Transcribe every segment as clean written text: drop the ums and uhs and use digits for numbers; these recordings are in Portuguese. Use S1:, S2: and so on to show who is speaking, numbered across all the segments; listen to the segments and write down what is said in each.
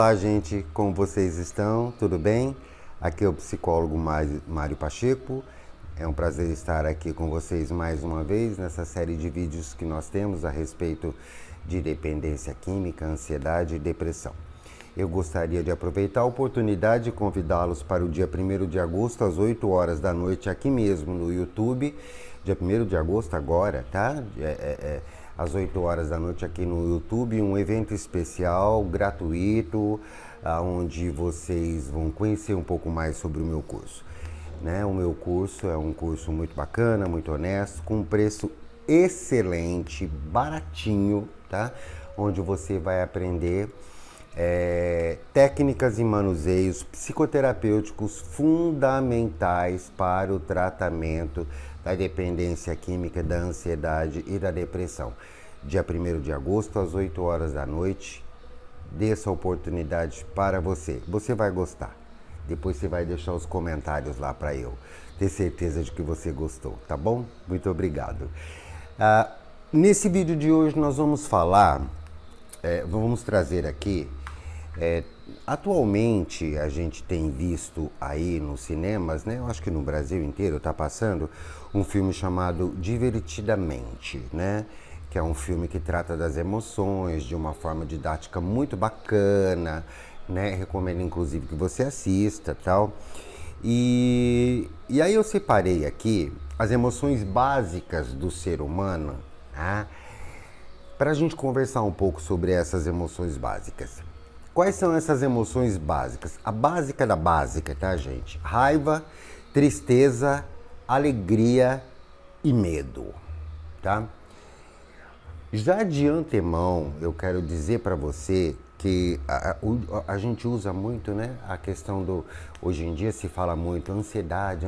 S1: Olá, gente, como vocês estão? Tudo bem? Aqui é o psicólogo Mário Pacheco. É um prazer estar aqui com vocês mais uma vez nessa série de vídeos que nós temos a respeito de dependência química, ansiedade e depressão. Eu gostaria de aproveitar a oportunidade de convidá-los para o dia 1º de agosto, às 8 horas da noite, aqui mesmo no YouTube. Dia 1º de agosto agora, tá? Às 8 horas da noite aqui no YouTube, um evento especial, gratuito, onde vocês vão conhecer um pouco mais sobre o meu curso. Né? O meu curso é um curso muito bacana, muito honesto, com um preço excelente, baratinho, tá? Onde você vai aprender técnicas e manuseios psicoterapêuticos fundamentais para o tratamento da dependência química, da ansiedade e da depressão. Dia 1º de agosto, às 8 horas da noite, dê essa oportunidade para você. Você vai gostar. Depois você vai deixar os comentários lá para eu ter certeza de que você gostou, tá bom? Muito obrigado. Nesse vídeo de hoje nós vamos falar, vamos trazer aqui, atualmente a gente tem visto aí nos cinemas, né? Eu acho que no Brasil inteiro está passando um filme chamado Divertidamente, né? Que é um filme que trata das emoções de uma forma didática muito bacana, né? Recomendo inclusive que você assista, tal. E aí eu separei aqui as emoções básicas do ser humano, tá? Para a gente conversar um pouco sobre essas emoções básicas. Quais são essas emoções básicas? A básica da básica, tá, gente? Raiva, tristeza, alegria e medo, tá? Já de antemão, eu quero dizer para você que a gente usa muito, né, a questão do... Hoje em dia se fala muito ansiedade,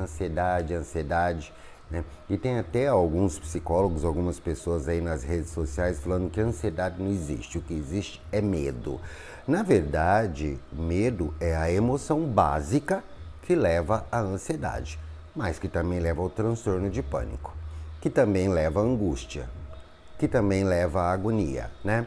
S1: né? E tem até alguns psicólogos, algumas pessoas aí nas redes sociais falando que a ansiedade não existe, o que existe é medo. Na verdade, medo é a emoção básica que leva à ansiedade, mas que também leva ao transtorno de pânico, que também leva à angústia, que também leva à agonia, né?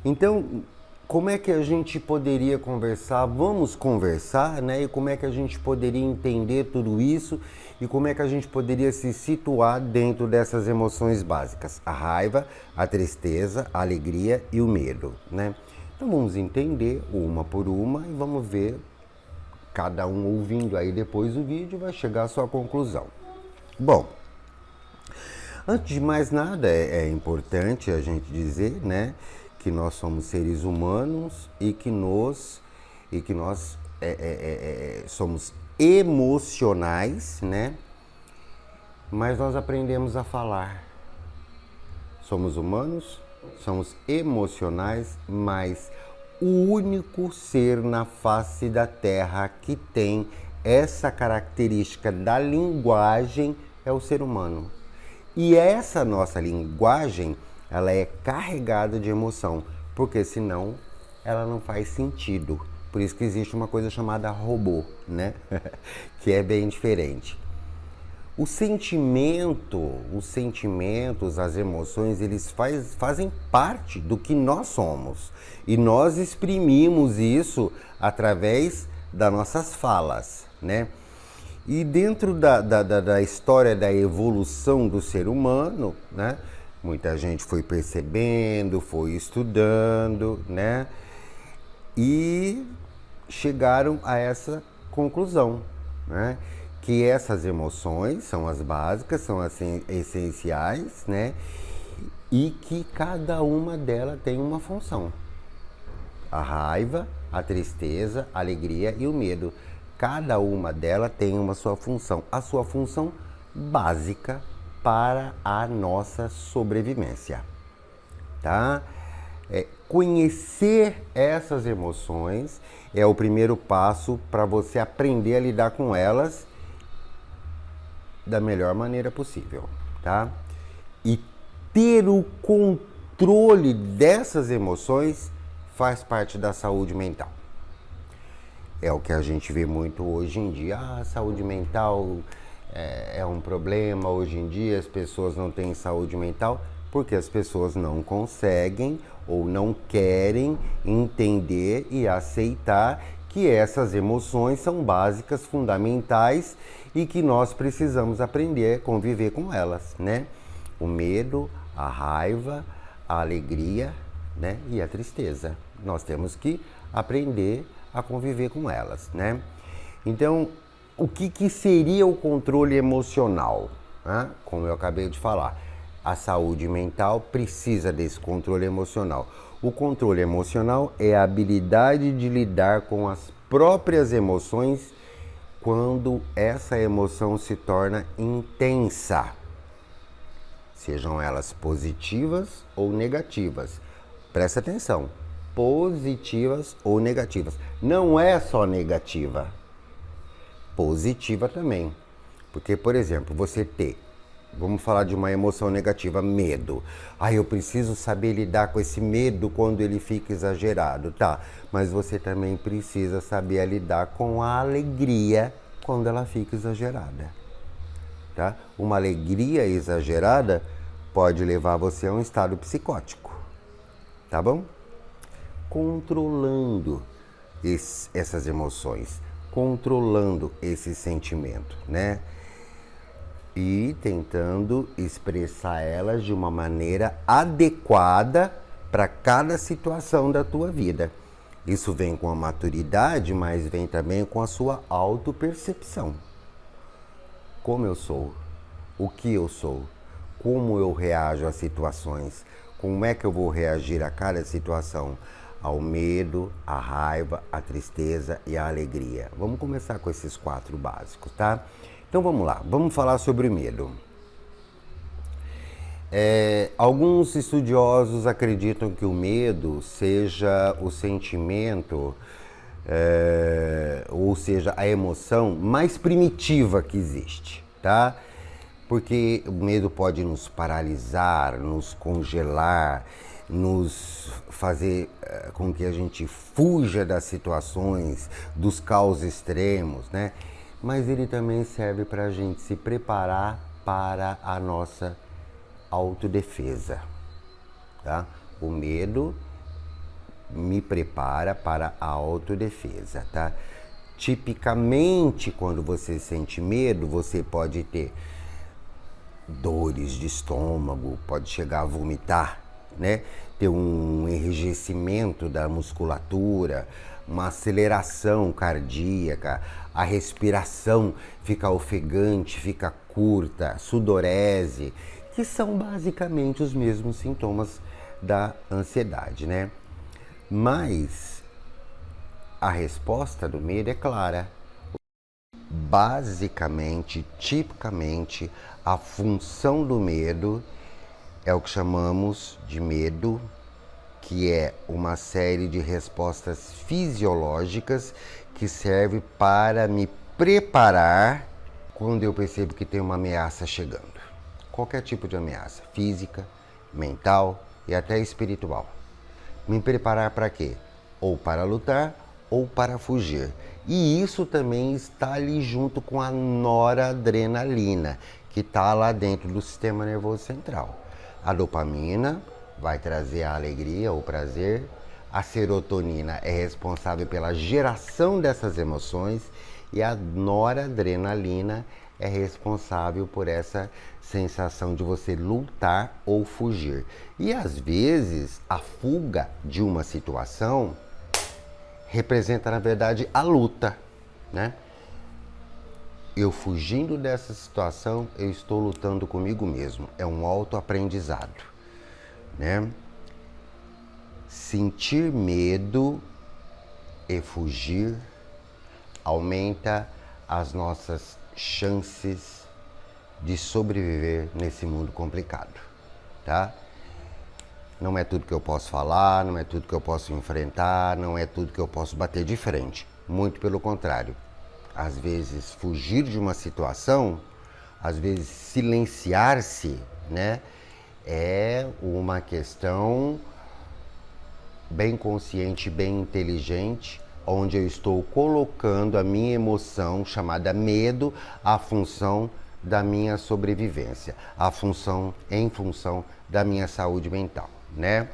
S1: Então, como é que a gente poderia conversar? Vamos conversar, né? E como é que a gente poderia entender tudo isso e como é que a gente poderia se situar dentro dessas emoções básicas? A raiva, a tristeza, a alegria e o medo, né? Então vamos entender uma por uma e vamos ver, cada um ouvindo aí depois o vídeo vai chegar à sua conclusão. Bom, antes de mais nada é importante a gente dizer, né, que nós somos seres humanos e que nós somos emocionais, né? Mas nós aprendemos a falar. Somos humanos, somos emocionais, mas o único ser na face da Terra que tem essa característica da linguagem é o ser humano. E essa nossa linguagem, ela é carregada de emoção, porque senão ela não faz sentido. Por isso que existe uma coisa chamada robô, né? Que é bem diferente. O sentimento, os sentimentos, as emoções, eles fazem parte do que nós somos. E nós exprimimos isso através das nossas falas, né? E dentro da história da evolução do ser humano, né? Muita gente foi percebendo, foi estudando, né? E chegaram a essa conclusão, né? Que essas emoções são as básicas, são as essenciais, né? E que cada uma delas tem uma função. A raiva, a tristeza, a alegria e o medo. Cada uma delas tem uma sua função. A sua função básica para a nossa sobrevivência, tá? Conhecer essas emoções é o primeiro passo para você aprender a lidar com elas da melhor maneira possível, tá? E ter o controle dessas emoções faz parte da saúde mental. É o que a gente vê muito hoje em dia. A saúde mental é um problema. Hoje em dia as pessoas não têm saúde mental porque as pessoas não conseguem ou não querem entender e aceitar que essas emoções são básicas, fundamentais e que nós precisamos aprender a conviver com elas, né? O medo, a raiva, a alegria, né? E a tristeza. Nós temos que aprender a conviver com elas, né? Então, o que seria o controle emocional? Né? Como eu acabei de falar, a saúde mental precisa desse controle emocional. O controle emocional é a habilidade de lidar com as próprias emoções quando essa emoção se torna intensa, sejam elas positivas ou negativas. Presta atenção, positivas ou negativas. Não é só negativa, positiva também. Porque, por exemplo, vamos falar de uma emoção negativa, medo. Eu preciso saber lidar com esse medo quando ele fica exagerado. Tá, mas você também precisa saber lidar com a alegria quando ela fica exagerada. Tá? Uma alegria exagerada pode levar você a um estado psicótico. Tá bom? Controlando essas emoções, controlando esse sentimento, né? E tentando expressar elas de uma maneira adequada para cada situação da tua vida. Isso vem com a maturidade, mas vem também com a sua autopercepção. Como eu sou? O que eu sou? Como eu reajo às situações? Como é que eu vou reagir a cada situação? Ao medo, à raiva, à tristeza e à alegria. Vamos começar com esses 4 básicos, tá? Então vamos lá, vamos falar sobre medo. Alguns estudiosos acreditam que o medo seja o sentimento, ou seja, a emoção mais primitiva que existe, tá? Porque o medo pode nos paralisar, nos congelar, nos fazer com que a gente fuja das situações, dos caos extremos, né? Mas ele também serve para a gente se preparar para a nossa autodefesa, tá? O medo me prepara para a autodefesa, tá? Tipicamente, quando você sente medo, você pode ter dores de estômago, pode chegar a vomitar, né? Ter um enrijecimento da musculatura, uma aceleração cardíaca, a respiração fica ofegante, fica curta, sudorese, que são basicamente os mesmos sintomas da ansiedade, né? Mas a resposta do medo é clara. Basicamente, tipicamente, a função do medo é o que chamamos de medo, que é uma série de respostas fisiológicas que serve para me preparar quando eu percebo que tem uma ameaça chegando. Qualquer tipo de ameaça, física, mental e até espiritual. Me preparar para quê? Ou para lutar ou para fugir. E isso também está ali junto com a noradrenalina, que está lá dentro do sistema nervoso central. A dopamina vai trazer a alegria, o prazer. A serotonina é responsável pela geração dessas emoções e a noradrenalina é responsável por essa sensação de você lutar ou fugir. E às vezes a fuga de uma situação representa, na verdade, a luta, né? Eu fugindo dessa situação, eu estou lutando comigo mesmo. É um autoaprendizado, né? Sentir medo e fugir aumenta as nossas chances de sobreviver nesse mundo complicado, tá? Não é tudo que eu posso falar, não é tudo que eu posso enfrentar, não é tudo que eu posso bater de frente. Muito pelo contrário. Às vezes fugir de uma situação, às vezes silenciar-se, né? É uma questão bem consciente, bem inteligente, onde eu estou colocando a minha emoção, chamada medo, à função da minha sobrevivência, em função da minha saúde mental, né?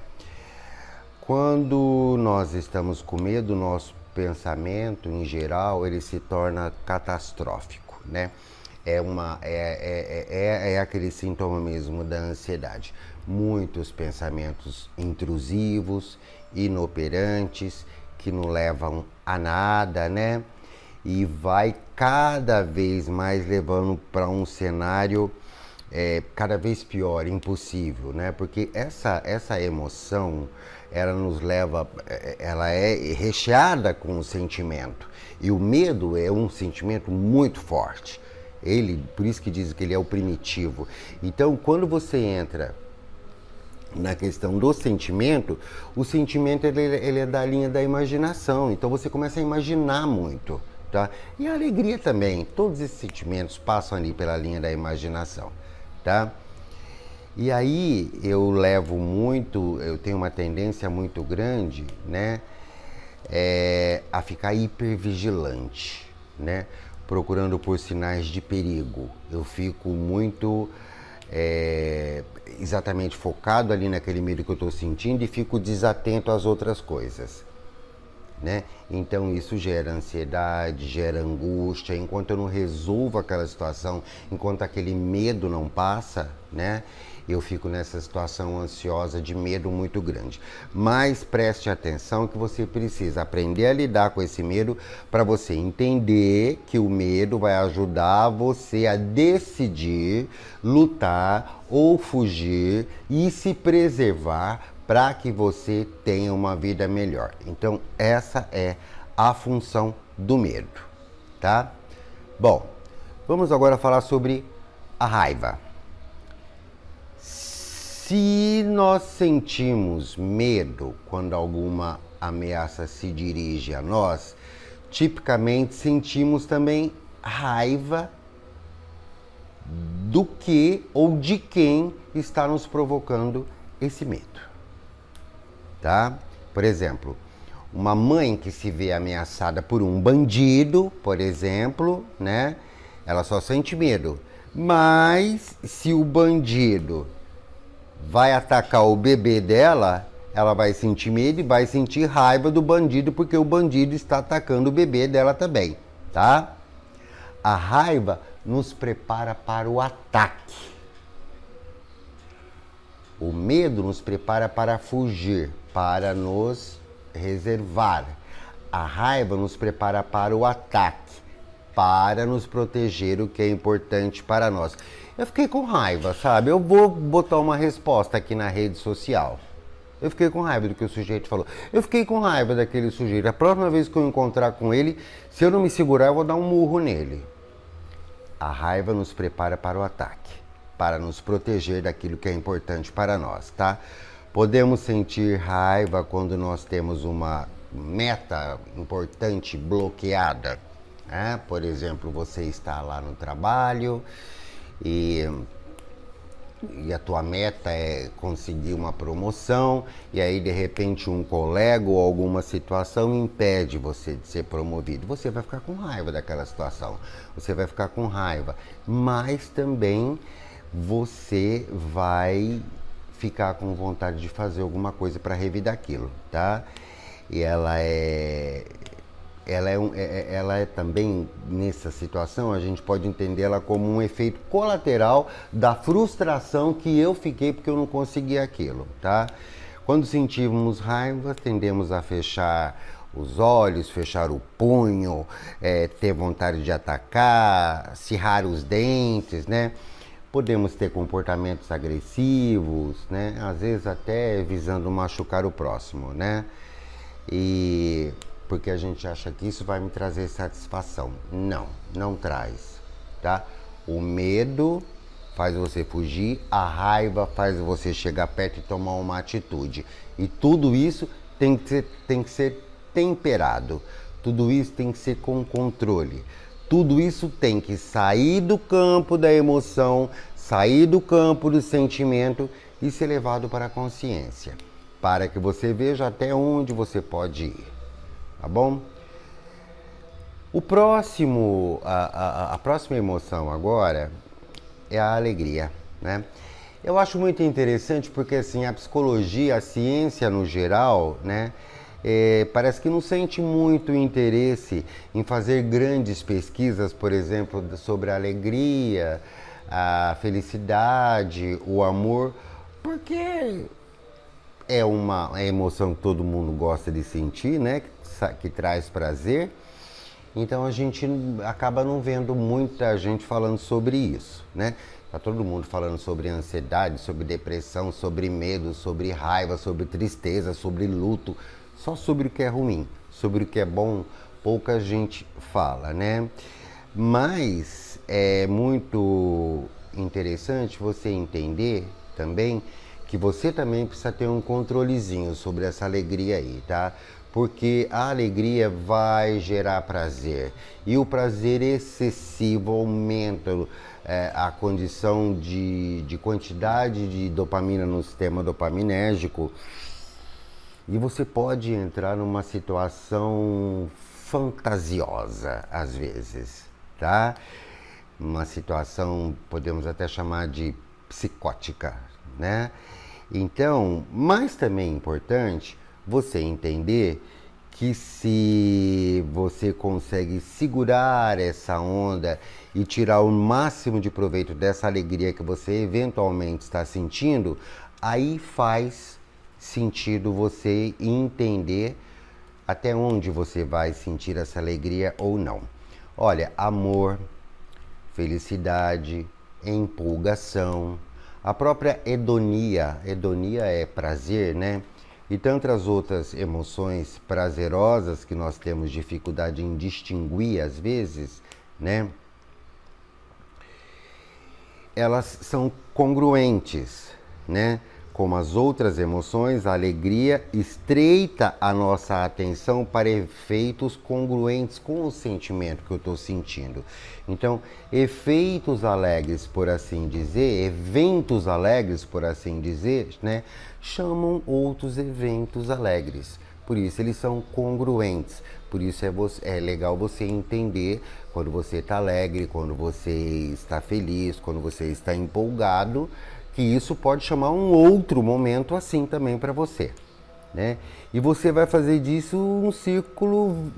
S1: Quando nós estamos com medo, nosso pensamento, em geral, ele se torna catastrófico, né? É aquele sintoma mesmo da ansiedade. Muitos pensamentos intrusivos, inoperantes, que não levam a nada, né? E vai cada vez mais levando para um cenário cada vez pior, impossível, né? Porque essa emoção, ela nos leva, ela é recheada com o sentimento. E o medo é um sentimento muito forte. Por isso que dizem que ele é o primitivo. Então, quando você entra na questão do sentimento, o sentimento ele é da linha da imaginação. Então você começa a imaginar muito, tá? E a alegria também. Todos esses sentimentos passam ali pela linha da imaginação, tá? E aí eu tenho uma tendência muito grande, né, a ficar hipervigilante, né, procurando por sinais de perigo. Eu fico muito exatamente focado ali naquele medo que eu estou sentindo e fico desatento às outras coisas, né? Então isso gera ansiedade, gera angústia. Enquanto eu não resolvo aquela situação, enquanto aquele medo não passa, né, eu fico nessa situação ansiosa de medo muito grande. Mas preste atenção que você precisa aprender a lidar com esse medo para você entender que o medo vai ajudar você a decidir, lutar ou fugir e se preservar para que você tenha uma vida melhor. Então, essa é a função do medo, tá? Bom, vamos agora falar sobre a raiva. Se nós sentimos medo quando alguma ameaça se dirige a nós, tipicamente sentimos também raiva do que ou de quem está nos provocando esse medo, tá? Por exemplo, uma mãe que se vê ameaçada por um bandido, por exemplo, né? Ela só sente medo. Mas se o bandido vai atacar o bebê dela, ela vai sentir medo e vai sentir raiva do bandido, porque o bandido está atacando o bebê dela também, tá? A raiva nos prepara para o ataque. O medo nos prepara para fugir, para nos reservar. A raiva nos prepara para o ataque, para nos proteger, o que é importante para nós. Eu fiquei com raiva, sabe? Eu vou botar uma resposta aqui na rede social. Eu fiquei com raiva do que o sujeito falou. Eu fiquei com raiva daquele sujeito. A próxima vez que eu encontrar com ele, se eu não me segurar, eu vou dar um murro nele. A raiva nos prepara para o ataque, para nos proteger daquilo que é importante para nós, tá? Podemos sentir raiva quando nós temos uma meta importante bloqueada, né? Por exemplo, você está lá no trabalho e a tua meta é conseguir uma promoção e aí de repente um colega ou alguma situação impede você de ser promovido. Você vai ficar com raiva daquela situação, você vai ficar com raiva, mas também você vai ficar com vontade de fazer alguma coisa para revidar aquilo, tá? E ela é também, nessa situação, a gente pode entender ela como um efeito colateral da frustração que eu fiquei porque eu não consegui aquilo, tá? Quando sentimos raiva, tendemos a fechar os olhos, fechar o punho, ter vontade de atacar, acirrar os dentes, né? Podemos ter comportamentos agressivos, né? Às vezes até visando machucar o próximo, né? Porque a gente acha que isso vai me trazer satisfação. Não, não traz, tá? O medo faz você fugir, a raiva faz você chegar perto e tomar uma atitude. E tudo isso tem que ser temperado. Tudo isso tem que ser com controle. Tudo isso tem que sair do campo da emoção, sair do campo do sentimento e ser levado para a consciência, para que você veja até onde você pode ir. Tá bom? A próxima emoção agora é a alegria, né? Eu acho muito interessante porque assim a psicologia, a ciência no geral, né, parece que não sente muito interesse em fazer grandes pesquisas, por exemplo, sobre a alegria, a felicidade, o amor, porque é uma emoção que todo mundo gosta de sentir, né, que traz prazer. Então a gente acaba não vendo muita gente falando sobre isso, né? Tá todo mundo falando sobre ansiedade, sobre depressão, sobre medo, sobre raiva, sobre tristeza, sobre luto, só sobre o que é ruim, sobre o que é bom, pouca gente fala, né? Mas é muito interessante você entender também que você também precisa ter um controlezinho sobre essa alegria aí, tá? Porque a alegria vai gerar prazer e o prazer excessivo aumenta a condição de quantidade de dopamina no sistema dopaminérgico e você pode entrar numa situação fantasiosa às vezes, tá? Uma situação, podemos até chamar de psicótica, né? Então, mas também é importante você entender que se você consegue segurar essa onda e tirar o máximo de proveito dessa alegria que você eventualmente está sentindo, aí faz sentido você entender até onde você vai sentir essa alegria ou não. Olha, amor, felicidade, empolgação, a própria hedonia é prazer, né? E tantas outras emoções prazerosas que nós temos dificuldade em distinguir às vezes, né? Elas são congruentes, né? Como as outras emoções, a alegria estreita a nossa atenção para efeitos congruentes com o sentimento que eu estou sentindo. Então, efeitos alegres, por assim dizer, eventos alegres, por assim dizer, né, chamam outros eventos alegres. Por isso eles são congruentes. Por isso é legal você entender quando você está alegre, quando você está feliz, quando você está empolgado, que isso pode chamar um outro momento assim também para você, né? E você vai fazer disso um círculo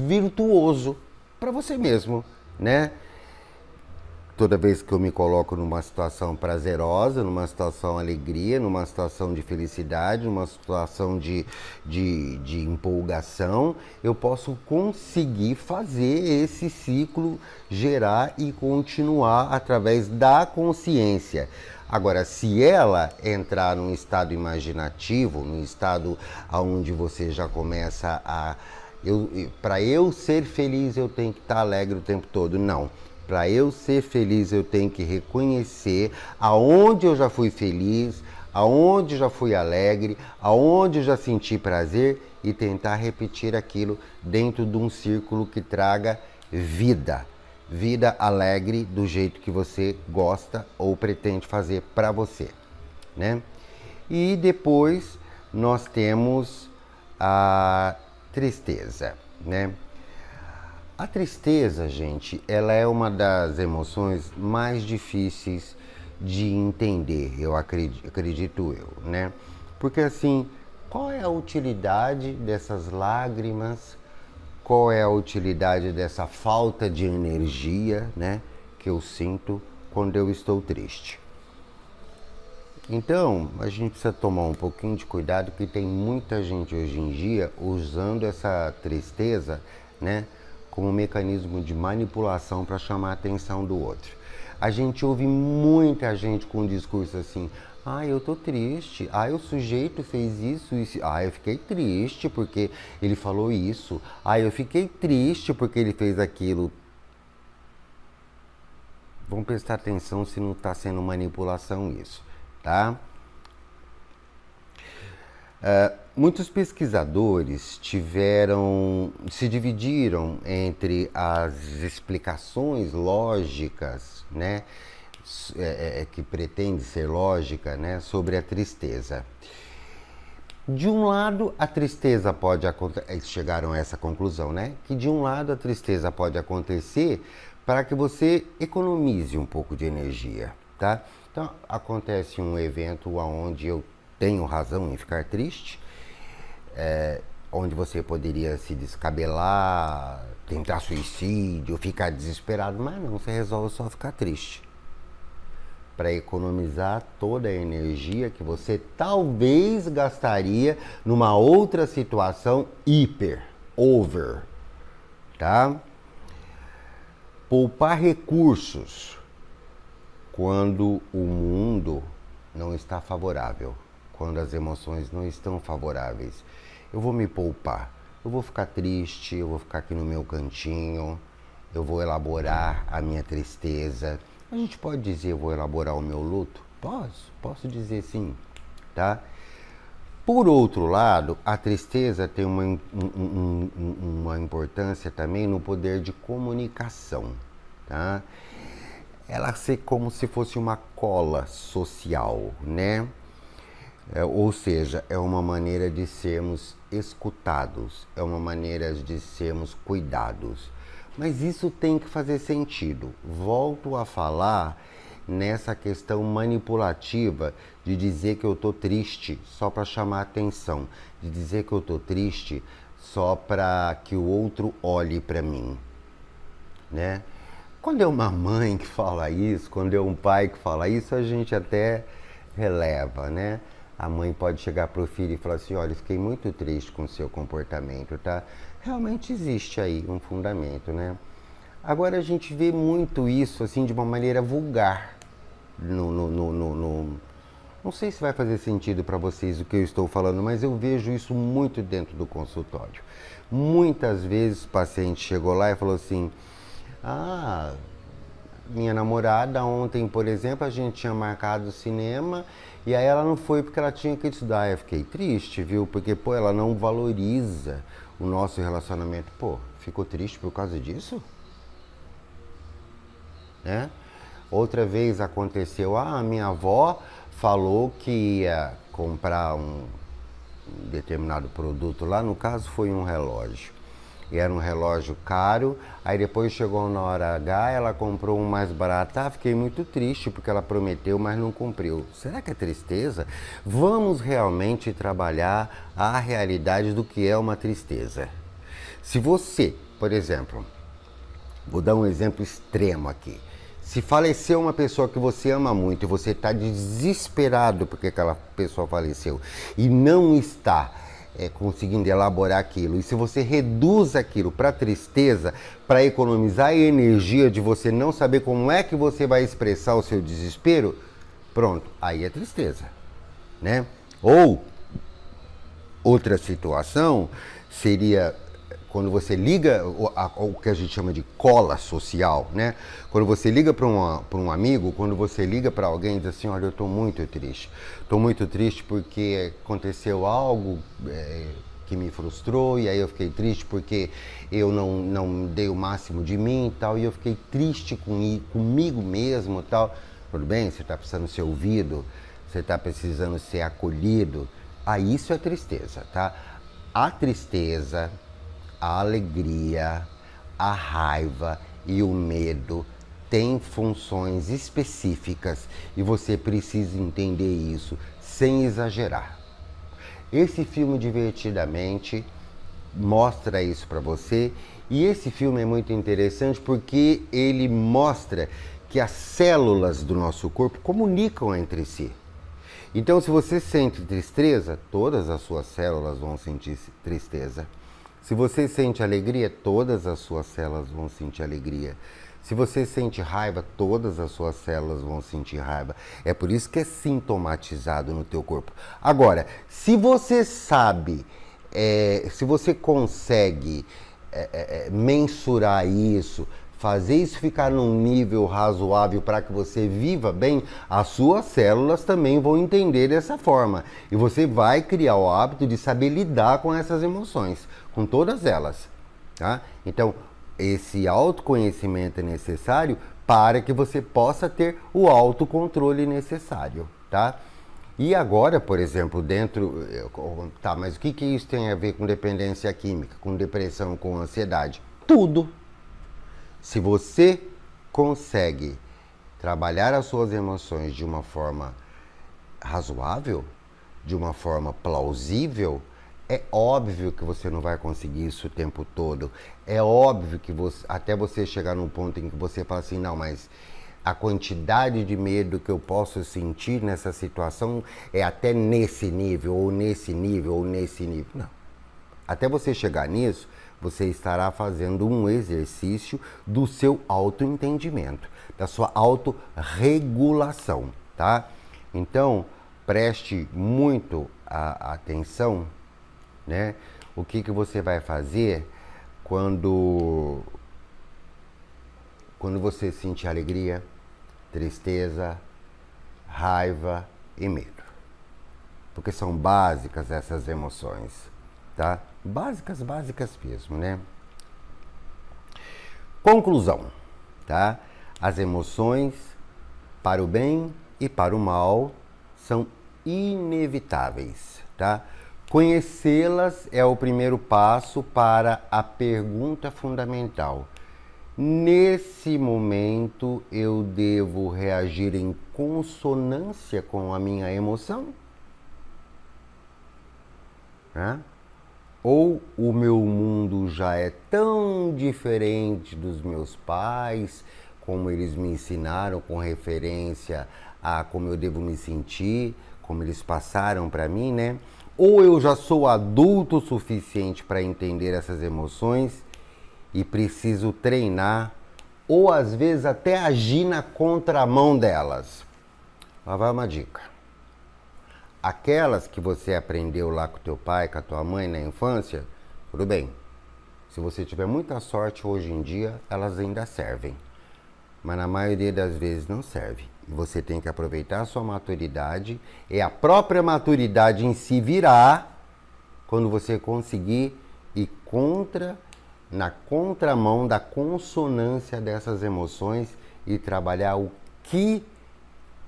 S1: virtuoso para você mesmo, né? Toda vez que eu me coloco numa situação prazerosa, numa situação de alegria, numa situação de felicidade, numa situação de empolgação, eu posso conseguir fazer esse ciclo gerar e continuar através da consciência. Agora, se ela entrar num estado imaginativo, num estado onde você já começa a... Para eu ser feliz, eu tenho que estar alegre o tempo todo. Não. Para eu ser feliz, eu tenho que reconhecer aonde eu já fui feliz, aonde já fui alegre, aonde eu já senti prazer e tentar repetir aquilo dentro de um círculo que traga vida. Vida alegre do jeito que você gosta ou pretende fazer para você, né? E depois nós temos a tristeza, né? A tristeza, gente, ela é uma das emoções mais difíceis de entender, eu acredito eu, né? Porque assim, qual é a utilidade dessas lágrimas? Qual é a utilidade dessa falta de energia, né, que eu sinto quando eu estou triste? Então, a gente precisa tomar um pouquinho de cuidado, porque tem muita gente hoje em dia usando essa tristeza, né, como um mecanismo de manipulação para chamar a atenção do outro. A gente ouve muita gente com um discurso assim: ah, eu tô triste. Ah, o sujeito fez isso, isso. Ah, eu fiquei triste porque ele falou isso. Ah, eu fiquei triste porque ele fez aquilo. Vamos prestar atenção se não está sendo manipulação isso, tá? Muitos pesquisadores se dividiram entre as explicações lógicas, né, que pretende ser lógica, né, sobre a tristeza. De um lado, a tristeza pode acontecer, eles chegaram a essa conclusão, né, que de um lado a tristeza pode acontecer para que você economize um pouco de energia, tá? Então, acontece um evento onde eu tenho razão em ficar triste, onde você poderia se descabelar, tentar suicídio, ficar desesperado, mas não, você resolve só ficar triste. Para economizar toda a energia que você talvez gastaria numa outra situação over, tá? Poupar recursos quando o mundo não está favorável, quando as emoções não estão favoráveis. Eu vou me poupar, eu vou ficar triste, eu vou ficar aqui no meu cantinho, eu vou elaborar a minha tristeza. A gente pode dizer, eu vou elaborar o meu luto? Posso dizer sim, tá? Por outro lado, a tristeza tem uma importância também no poder de comunicação, tá? Ela ser como se fosse uma cola social, né? Ou seja, é uma maneira de sermos escutados, é uma maneira de sermos cuidados. Mas isso tem que fazer sentido. Volto a falar nessa questão manipulativa de dizer que eu tô triste só para chamar atenção, de dizer que eu tô triste só para que o outro olhe para mim, né? Quando é uma mãe que fala isso, quando é um pai que fala isso, a gente até releva, né? A mãe pode chegar pro filho e falar assim, olha, fiquei muito triste com o seu comportamento, tá? Realmente existe aí um fundamento, né? Agora a gente vê muito isso assim de uma maneira vulgar. Não sei se vai fazer sentido para vocês o que eu estou falando, mas eu vejo isso muito dentro do consultório. Muitas vezes o paciente chegou lá e falou assim, minha namorada ontem, por exemplo, a gente tinha marcado o cinema e aí ela não foi porque ela tinha que estudar. Eu fiquei triste, viu? Porque, ela não valoriza o nosso relacionamento. Ficou triste por causa disso? Né? Outra vez aconteceu, minha avó falou que ia comprar um determinado produto lá, no caso foi um relógio. E era um relógio caro, aí depois chegou na hora H, ela comprou um mais barato. Fiquei muito triste porque ela prometeu, mas não cumpriu. Será que é tristeza? Vamos realmente trabalhar a realidade do que é uma tristeza. Se você, por exemplo, vou dar um exemplo extremo aqui. Se faleceu uma pessoa que você ama muito e você está desesperado porque aquela pessoa faleceu e não está conseguindo elaborar aquilo, e se você reduz aquilo para tristeza, para economizar a energia de você não saber como é que você vai expressar o seu desespero, pronto, aí é tristeza, né? Ou outra situação seria quando você liga, o que a gente chama de cola social, né? Quando você liga para um amigo, quando você liga para alguém e diz assim, olha, eu estou muito triste porque aconteceu algo que me frustrou, e aí eu fiquei triste porque eu não dei o máximo de mim e tal, e eu fiquei triste comigo mesmo e tal. Tudo bem, você está precisando ser ouvido, você está precisando ser acolhido, aí isso é tristeza, tá? A tristeza, a alegria, a raiva e o medo têm funções específicas e você precisa entender isso sem exagerar. Esse filme Divertidamente mostra isso para você, e esse filme é muito interessante porque ele mostra que as células do nosso corpo comunicam entre si. Então, se você sente tristeza, todas as suas células vão sentir tristeza. Se você sente alegria, todas as suas células vão sentir alegria. Se você sente raiva, todas as suas células vão sentir raiva. É por isso que é sintomatizado no teu corpo. Agora, se você sabe, se você consegue mensurar isso, fazer isso ficar num nível razoável para que você viva bem, as suas células também vão entender dessa forma. E você vai criar o hábito de saber lidar com essas emoções, com todas elas, tá? Então, esse autoconhecimento é necessário para que você possa ter o autocontrole necessário, tá? E agora, por exemplo, mas o que isso tem a ver com dependência química, com depressão, com ansiedade? Tudo! Se você consegue trabalhar as suas emoções de uma forma razoável, de uma forma plausível, é óbvio que você não vai conseguir isso o tempo todo. É óbvio que até você chegar num ponto em que você fala assim, não, mas a quantidade de medo que eu posso sentir nessa situação é até nesse nível, ou nesse nível, ou nesse nível. Não. Até você chegar nisso, você estará fazendo um exercício do seu autoentendimento, da sua autorregulação, tá? Então, preste muito atenção, né? O que você vai fazer quando você sentir alegria, tristeza, raiva e medo. Porque são básicas essas emoções, tá? Básicas mesmo, né? Conclusão, tá? As emoções, para o bem e para o mal, são inevitáveis, tá? Conhecê-las é o primeiro passo para a pergunta fundamental. Nesse momento, eu devo reagir em consonância com a minha emoção? Né? Ou o meu mundo já é tão diferente dos meus pais, como eles me ensinaram com referência a como eu devo me sentir, como eles passaram para mim, né? Ou eu já sou adulto o suficiente para entender essas emoções e preciso treinar, ou às vezes até agir na contramão delas. Lá vai uma dica. Aquelas que você aprendeu lá com teu pai, com a tua mãe na infância, tudo bem. Se você tiver muita sorte hoje em dia, elas ainda servem. Mas na maioria das vezes não serve. E você tem que aproveitar a sua maturidade e a própria maturidade em si virá quando você conseguir ir na contramão da consonância dessas emoções e trabalhar o que,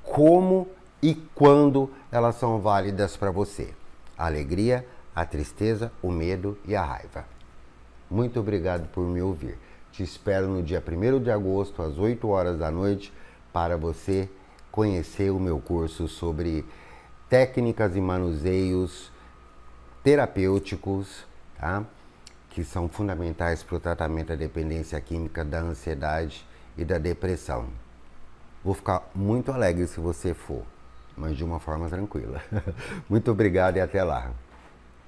S1: como e quando elas são válidas para você. A alegria, a tristeza, o medo e a raiva. Muito obrigado por me ouvir. Te espero no dia 1º de agosto, às 8 horas da noite, para você conhecer o meu curso sobre técnicas e manuseios terapêuticos, tá? Que são fundamentais para o tratamento da dependência química, da ansiedade e da depressão. Vou ficar muito alegre se você for, mas de uma forma tranquila. Muito obrigado e até lá.